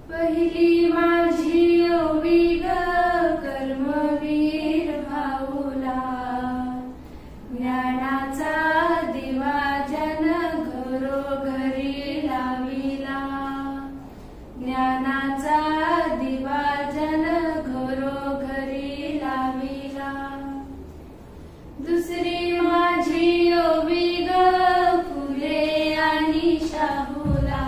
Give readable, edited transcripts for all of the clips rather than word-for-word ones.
पहिली माझी ओवी ग कर्मवीर भाऊला, ज्ञानाचा दिवा जन घरोघरी लाविला, ज्ञानाचा दिवा जन घरोघरी लाविला। दुसरी माझी ओवी ग फुले आणि शाहूला,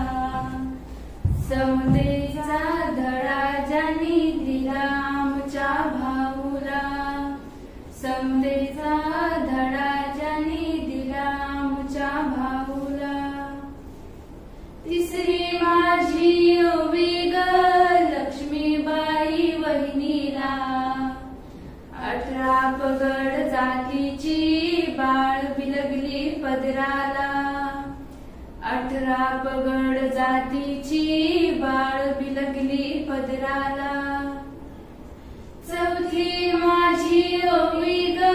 समतेचा धडा ज्यांनी दिला आमच्या भाऊला, समतेचा धडा ज्यांनी दिला आमच्या भाऊला। तिसरी माझी ओवी ग लक्ष्मीबाई वहिनीला, 18 पगड जातीची बाळ बिलगली पदराला, 18 पगड जातीची बाळ बिलगली पदराला। चौथी माझी ओवी ग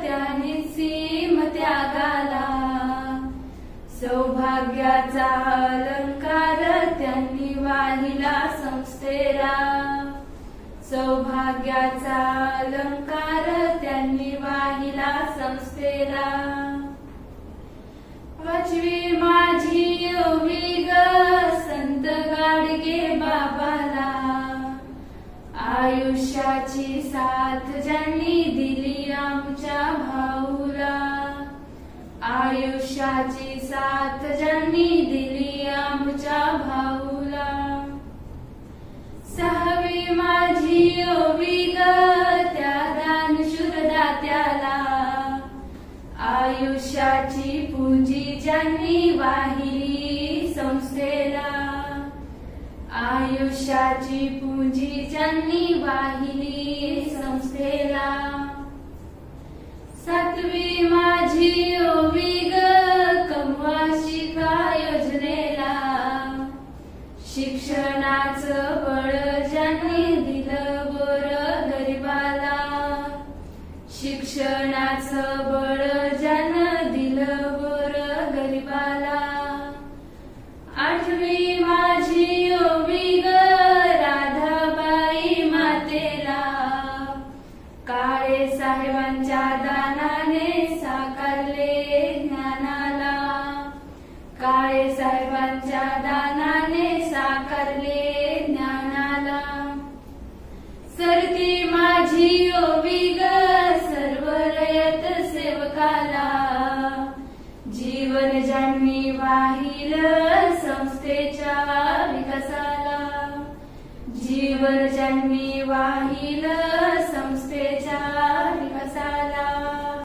त्याने सीम त्यागाला, सौभाग्याचा अलंकार त्यांनी वाहिला संस्थेला, सौभाग्याचा अलंकार त्यांनी वाहिला संस्थेला। पाचवी माझी ओवी ग संत गाडगे बाबाला, आयुष्याची साथ ज्यांनी दिली आमच्या भाऊला, आयुष्याची साथ ज्यांनी दिली आमच्या भाऊला। सहावी माझी ओवी ग त्या दानशूर दात्याला, आयुष्याची पुंजी ज्यांनी वाहिली संस्थेला, आयुष्याची पुंजी ज्यांनी वाहिली संस्थेला। सातवी माझी ओवी ग कमवा शिका योजनेला, शिक्षणाचं बळ ज्यांनी दिलं गोरगरिबाला, शिक्षणाचं बळ ज्यानं दिलं गोरगरिबाला। आठवी माझी ओवी ग राधाबाई मातेला, काळे साहेबांच्या दानाने साकारले ज्ञानाला, काळे साहेबांच्या दानाने साकारले ज्ञानाला। सरती माझी ओवी ग सर्व रयत सेवकाला, जीवन ज्यांनी वाहिलं संस्थेच्या विकासाला, जीवन ज्यांनी वाहिलं